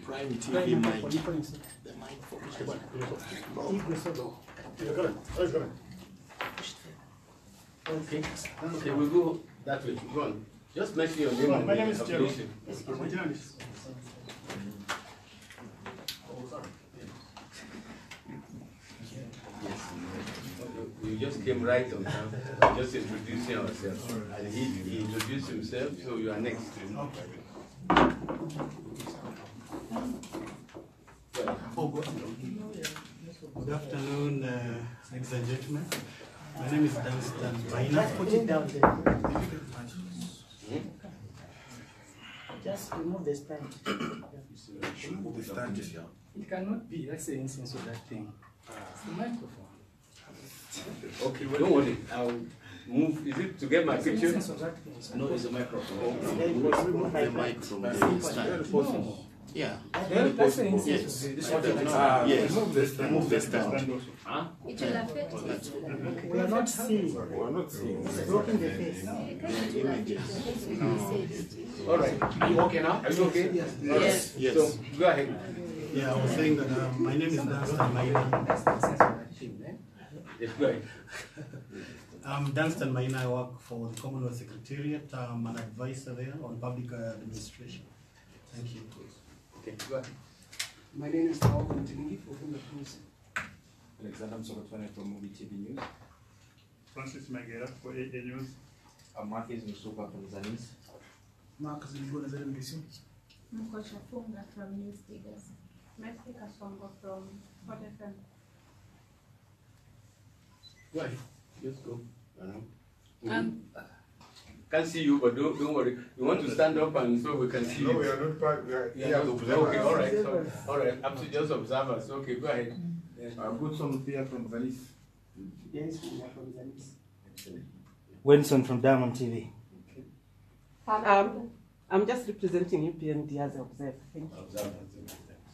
Prime TV mic. The mic Okay, we'll go that way. Go on. Just mention your name. My name is Jerome. You just came right on time, just introducing yourself. And he introduced himself, so you are next. Good afternoon, ladies and gentlemen. My name is Dunstan Maina. Put it down there. Just remove the stand. Remove the stand. It cannot be. That's the essence of that thing. It's the microphone. Okay, well, don't worry. I'll move. Is it to get my picture? No, it's a microphone. Remove the mic from the stand. Yeah. That's the essence. Yes. Remove the stand. It will affect you. We are not seeing. We are not seeing. It's blocking the face. All right. Are you okay now? Are you okay? Yes. Yes. So go ahead. Yeah, I was saying that my name is Dunstan Maina. Yes, go ahead. I'm Dunstan Maina. I work for the Commonwealth Secretariat. I'm an advisor there on public administration. Thank you. Okay, go ahead. My name is Paul Kontingi from the News. Alexander Msokotwane from Movie TV News. Francis Magera for AA News. I'm Marcus Musupa from Zanis. Marcus Ligona ZMBC. Mkosha Funga from News Diggers. Mexica Songo from Hot FM. Go ahead. Just go. Can't see you, but don't worry. You want to stand up and so we can see you. No, we are not part. We are Okay, all right. So, all right. Up to just observers. Okay, go ahead. I've got some here from Zanis. Yes, we are from Zanis. Wenson from Diamond TV. I'm just representing UPND as an observer. Thank you.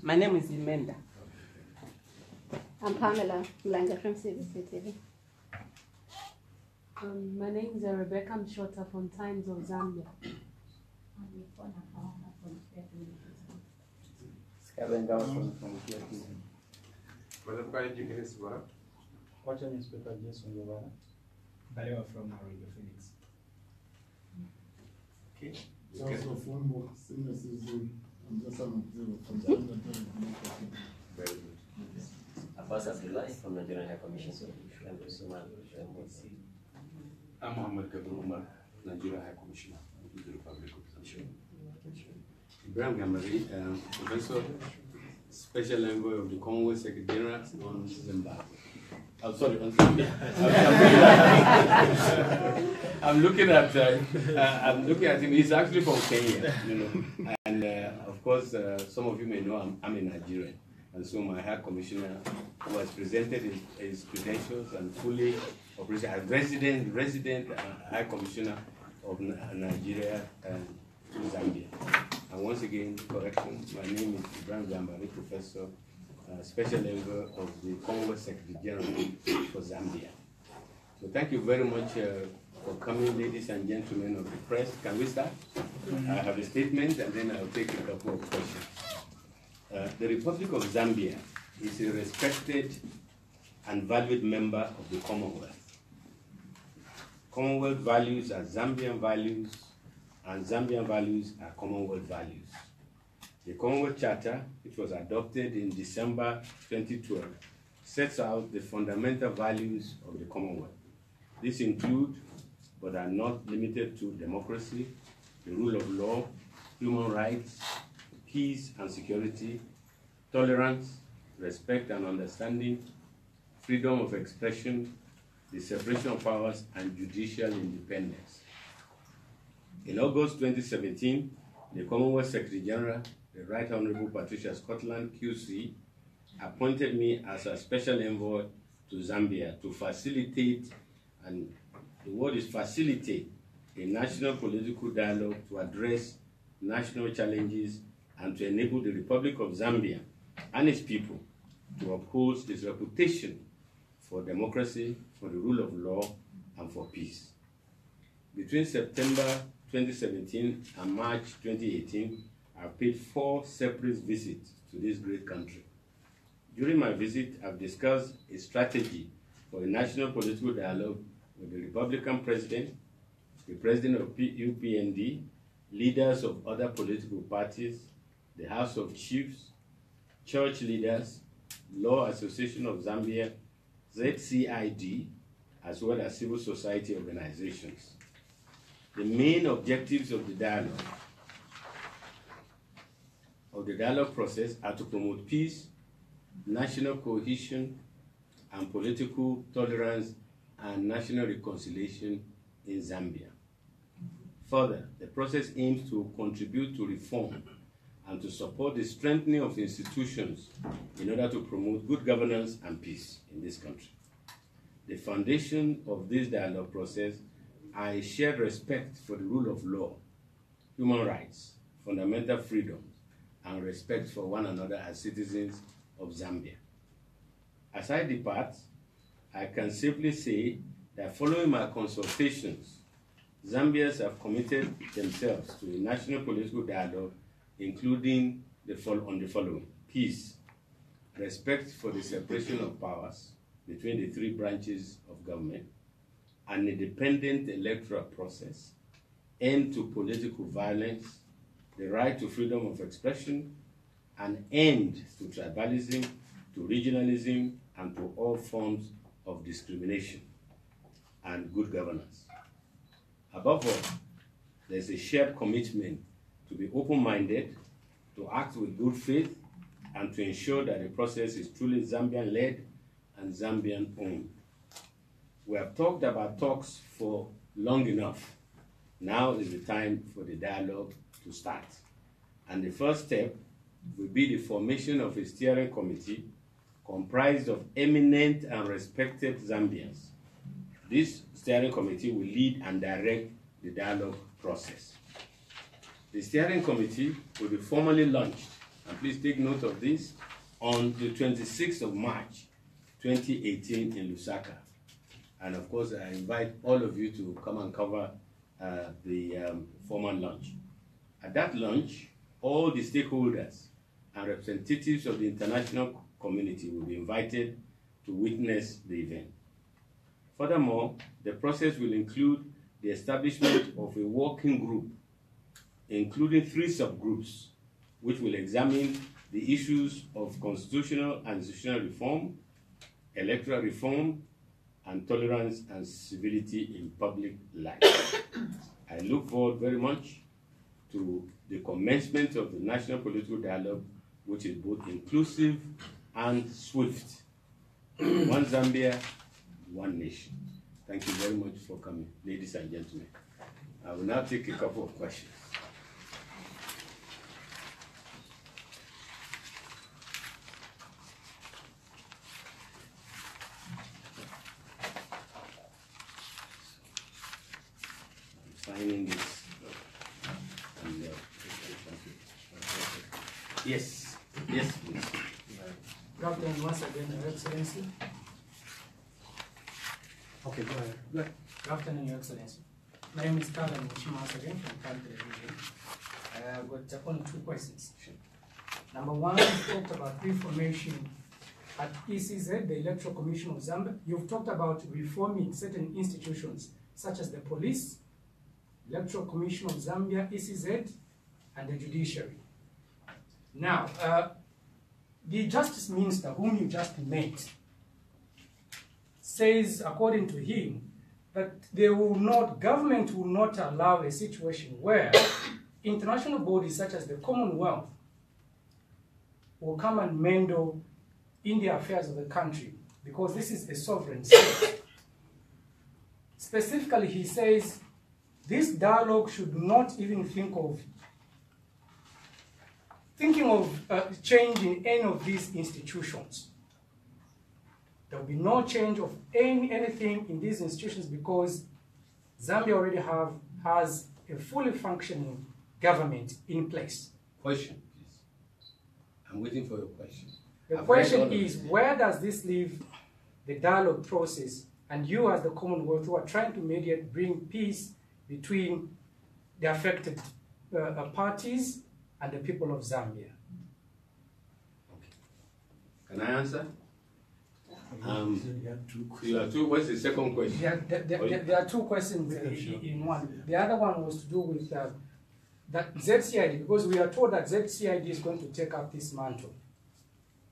My name is Imenda. I'm Pamela Mlanga from CBC TV. My name is Rebecca Mshota from Times of Zambia. What's your newspaper, Jason Yovara? Balewa from Radio Phoenix. Okay. Also, one more senior citizen. I'm just an observer from Zambia. Very good. Abbas Abdullah from Nigerian High Commission. I'm Muhammad Kabir Umar, Nigerian High Commissioner of the Republic of Zambia. Ibrahim Gambari, Professor, Special Envoy of the Commonwealth Secretary General on Zimbabwe. I'm sorry, on Zambia. I'm looking at him. He's actually from Kenya, you know. And of course, some of you may know I'm a Nigerian. And so my High Commissioner, who has presented his credentials and fully operational as resident High Commissioner of Nigeria and Zambia. And once again, correction, my name is Ibrahim Gambari, Professor, Special Envoy of the Commonwealth Secretary General for Zambia. So thank you very much for coming, ladies and gentlemen of the press. Can we start? I have a statement and then I'll take a couple of questions. The Republic of Zambia is a respected and valued member of the Commonwealth. Commonwealth values are Zambian values, and Zambian values are Commonwealth values. The Commonwealth Charter, which was adopted in December 2012, sets out the fundamental values of the Commonwealth. These include, but are not limited to, democracy, the rule of law, human rights, peace and security, tolerance, respect and understanding, freedom of expression, the separation of powers, and judicial independence. In August 2017, the Commonwealth Secretary General, the Right Honourable Patricia Scotland, QC, appointed me as a special envoy to Zambia to facilitate, and the word is facilitate, a national political dialogue to address national challenges and to enable the Republic of Zambia and its people to uphold its reputation for democracy, for the rule of law, and for peace. Between September 2017 and March 2018, I've paid 4 separate visits to this great country. During my visit, I've discussed a strategy for a national political dialogue with the Republican president, the president of UPND, leaders of other political parties, the House of Chiefs, church leaders, Law Association of Zambia, ZCID, as well as civil society organizations. The main objectives of the dialogue process are to promote peace, national cohesion, and political tolerance and national reconciliation in Zambia. Further, the process aims to contribute to reform and to support the strengthening of institutions in order to promote good governance and peace in this country. The foundation of this dialogue process are a shared respect for the rule of law, human rights, fundamental freedoms, and respect for one another as citizens of Zambia. As I depart, I can safely say that following my consultations, Zambians have committed themselves to a national political dialogue, including the following: peace, respect for the separation of powers between the 3 branches of government, an independent electoral process, end to political violence, the right to freedom of expression, an end to tribalism, to regionalism, and to all forms of discrimination, and good governance. Above all, there's a shared commitment to be open-minded, to act with good faith, and to ensure that the process is truly Zambian-led and Zambian-owned. We have talked about talks for long enough. Now is the time for the dialogue to start. And the first step will be the formation of a steering committee comprised of eminent and respected Zambians. This steering committee will lead and direct the dialogue process. The steering committee will be formally launched, and please take note of this, on the 26th of March, 2018 in Lusaka. And of course, I invite all of you to come and cover the formal launch. At that launch, all the stakeholders and representatives of the international community will be invited to witness the event. Furthermore, the process will include the establishment of a working group, including 3 subgroups, which will examine the issues of constitutional and institutional reform, electoral reform, and tolerance and civility in public life. I look forward very much to the commencement of the national political dialogue, which is both inclusive and swift. One Zambia, one nation. Thank you very much for coming, ladies and gentlemen. I will now take a couple of questions. I'm signing this. And, yes, yes, please. Good afternoon once again, Your Excellency. Okay, go ahead. Go ahead. Good afternoon, Your Excellency. My name is Carla Mushima once again from Country Region. I've got only 2 questions. Number 1, you talked about reformation at ECZ, the Electoral Commission of Zambia. You've talked about reforming certain institutions, such as the police, Electoral Commission of Zambia, ECZ, and the judiciary. Now, the Justice Minister, whom you just met, says, according to him, that government will not allow a situation where international bodies such as the Commonwealth will come and meddle in the affairs of the country, because this is a sovereign state. Specifically, he says, this dialogue should not even think of changing any of these institutions. There will be no change of anything in these institutions, because Zambia already has a fully functioning government in place. Question, please. I'm waiting for your question. The question is, where does this leave the dialogue process, and you as the Commonwealth who are trying to mediate, bring peace between the affected parties and the people of Zambia. Can I answer? You have two. What's the second question? There are two questions in one. The other one was to do with that ZCID, because we are told that ZCID is going to take up this mantle.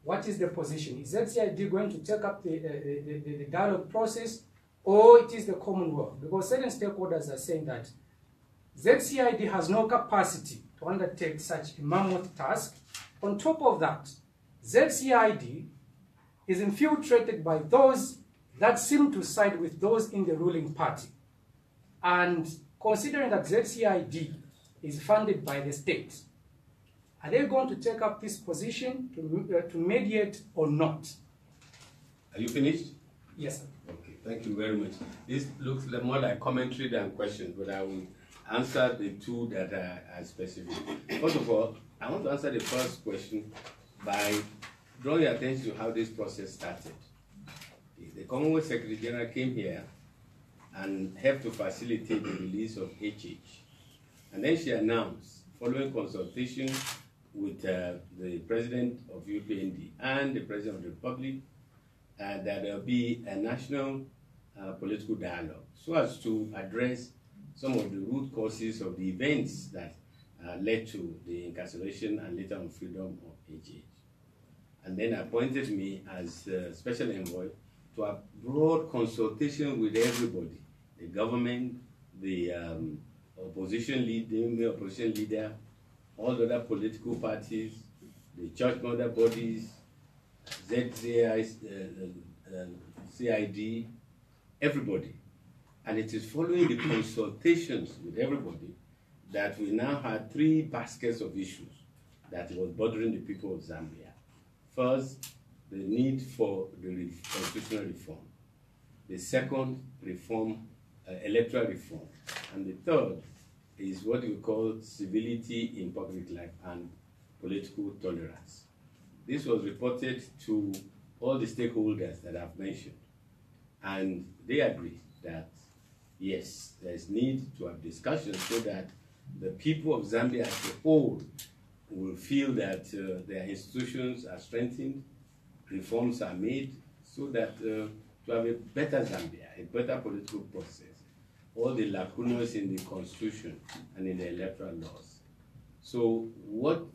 What is the position? Is ZCID going to take up the dialogue process, or it is the Commonwealth? Because certain stakeholders are saying that ZCID has no capacity to undertake such a mammoth task. On top of that, ZCID is infiltrated by those that seem to side with those in the ruling party. And considering that ZCID is funded by the state, are they going to take up this position to mediate or not? Are you finished? Yes, sir. Okay, thank you very much. This looks more like commentary than questions, but I will answer the two that are specific. First of all, I want to answer the first question by drawing your attention to how this process started. The Commonwealth Secretary General came here and helped to facilitate the release of HH. And then she announced, following consultation with the President of UPND and the President of the Republic, that there will be a national political dialogue so as to address some of the root causes of the events that led to the incarceration and later on freedom of HH. And then appointed me as Special Envoy to a broad consultation with everybody, the government, the opposition leader, all the other political parties, the church mother bodies, CID, everybody. And it is following the consultations with everybody that we now have 3 baskets of issues that was bothering the people of Zambia. First, the need for the constitutional reform. The second, electoral reform. And the third is what we call civility in public life and political tolerance. This was reported to all the stakeholders that I've mentioned. And they agreed that, yes, there is need to have discussions so that the people of Zambia as a whole will feel that their institutions are strengthened, reforms are made, so that to have a better Zambia, a better political process, all the lacunas in the constitution and in the electoral laws. So what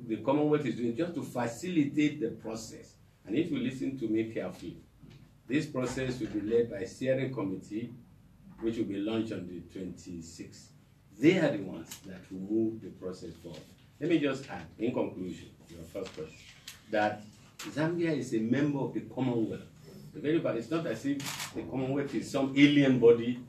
the Commonwealth is doing just to facilitate the process, and if you listen to me carefully, this process will be led by a steering committee, which will be launched on the 26th. They are the ones that will move the process forward. Let me just add, in conclusion, your first question, that Zambia is a member of the Commonwealth. It's not as if the Commonwealth is some alien body.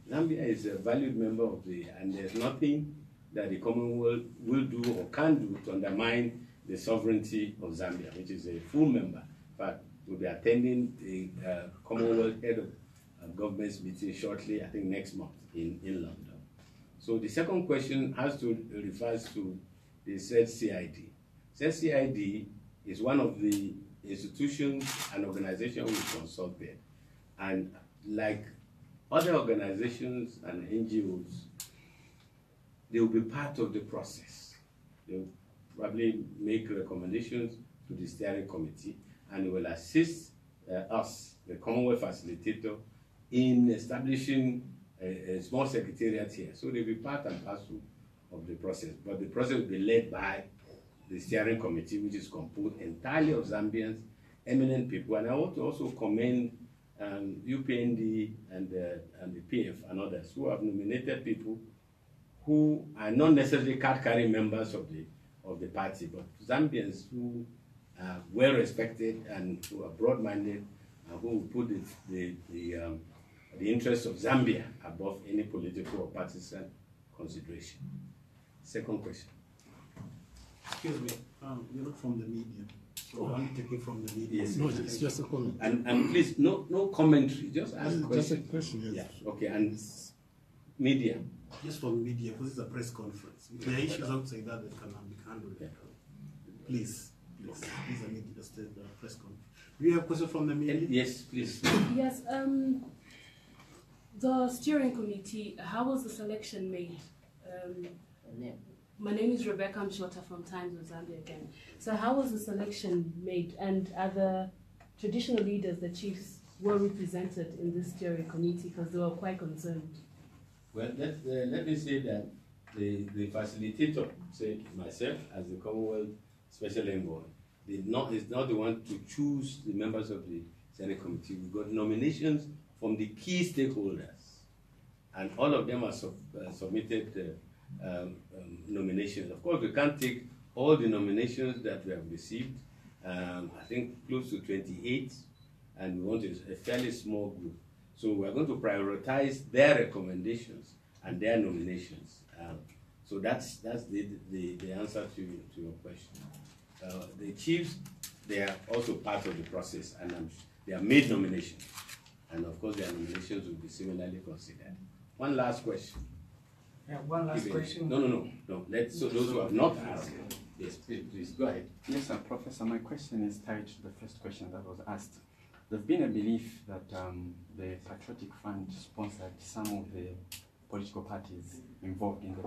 Zambia is a valued member of and there's nothing that the Commonwealth will do or can do to undermine the sovereignty of Zambia, which is a full member. But we'll be attending the Commonwealth Head of Government's meeting shortly, I think next month in London. So the second question refers to the ZCID. ZCID is one of the institutions and organizations we consulted. And like other organizations and NGOs, they will be part of the process. They will probably make recommendations to the steering committee and will assist us, the Commonwealth Facilitator, in establishing a small secretariat here. So they'll be part and parcel of the process. But the process will be led by the steering committee, which is composed entirely of Zambians, eminent people. And I want to also commend UPND and the PF and others who have nominated people who are not necessarily card-carrying members of the party, but Zambians who are well respected and who are broad-minded and who will put the interests of Zambia above any political or partisan consideration. Second question. Excuse me, you're not from the media, so I'm taking from the media. Yes, No, it's just a comment. And please, no commentary, just ask questions. Just a question, yes. Yeah, okay, and media. Just from media, because it's a press conference. If there are issues outside that can be handled. Please, a media, just the press conference. Do you have a question from the media? Yes, please. Yes, the steering committee, how was the selection made? My name is Rebecca Mshota from Times of Zambia again. So how was the selection made, and are the traditional leaders, the chiefs, were represented in this steering committee, because they were quite concerned? Well, let me say that the facilitator, say myself as the Commonwealth Special Envoy, is not the one to choose the members of the Senate Committee. We got nominations from the key stakeholders, and all of them are submitted nominations. Of course, we can't take all the nominations that we have received. I think close to 28, and we want a fairly small group. So we're going to prioritize their recommendations and their nominations. So that's the answer to your question. The chiefs, they are also part of the process, and they are made nominations. And of course, their nominations will be similarly considered. One last question. Yeah, one last question. No. So those who have not asked, yes, please go ahead. Yes, sir, Professor. My question is tied to the first question that was asked. There's been a belief that the Patriotic Fund sponsored some of the political parties involved in the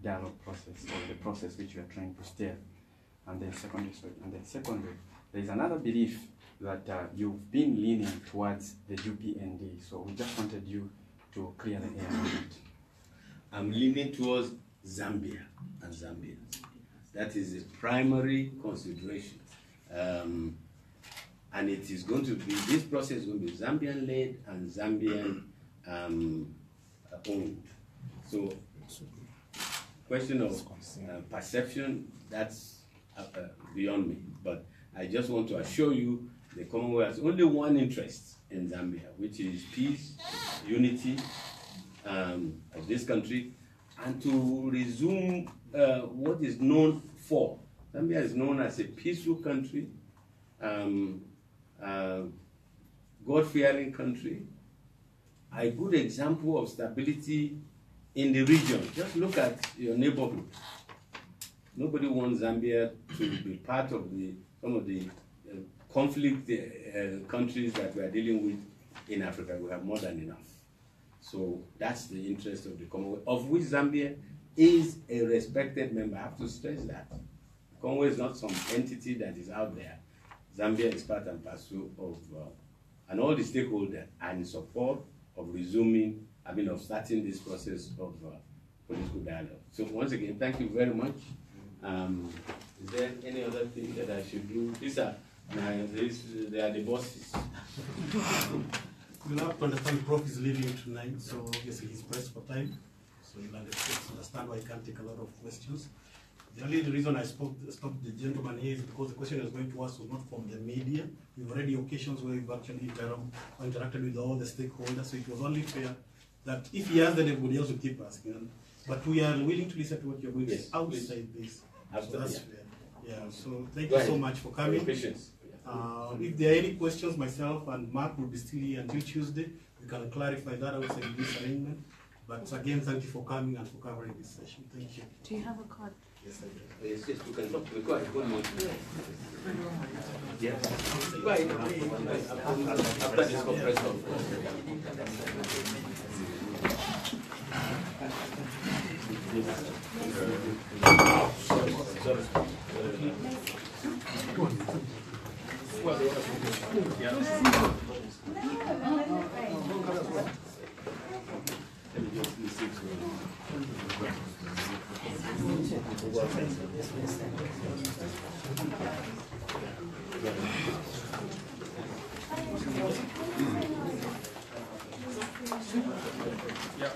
dialogue process, or the process which we are trying to steer. And then secondly, there is another belief that you've been leaning towards the UPND. So we just wanted you to clear the air on it. I'm leaning towards Zambia and Zambians. That is the primary consideration. And it is going to be, this process is going to be Zambian-led and Zambian owned. So, question of perception, that's beyond me. But I just want to assure you the Commonwealth has only one interest in Zambia, which is peace, unity of this country, and to resume what is known for. Zambia is known as a peaceful country, God-fearing country, a good example of stability in the region. Just look at your neighborhood. Nobody wants Zambia to be part of some of the conflict countries that we are dealing with in Africa. We have more than enough. So that's the interest of the Commonwealth, of which Zambia is a respected member. I have to stress that. The Commonwealth is not some entity that is out there. Zambia is part and parcel of, and all the stakeholders are in support of starting this process of political dialogue. So once again, thank you very much. Is there any other thing that I should do? They are the bosses. You'll have to understand Prof is leaving tonight, so obviously he's pressed for time. So you'll understand why he can't take a lot of questions. The only reason I stopped the gentleman here is because the question he was going to ask was not from the media. We've already occasions where we've actually interacted with all the stakeholders, so it was only fair that if he asked, then everybody else would keep asking. But we are willing to listen to what you're going to say outside this. So that's fair. Yeah, so thank you so much for coming. If there are any questions, myself and Mark will be still here until Tuesday. We can clarify that outside this arrangement. But again, thank you for coming and for covering this session. Thank you. Do you have a card? Yes, I do. Yes, we can talk. We go ahead. One more. Yes. Go ahead. After this conference call. Yeah.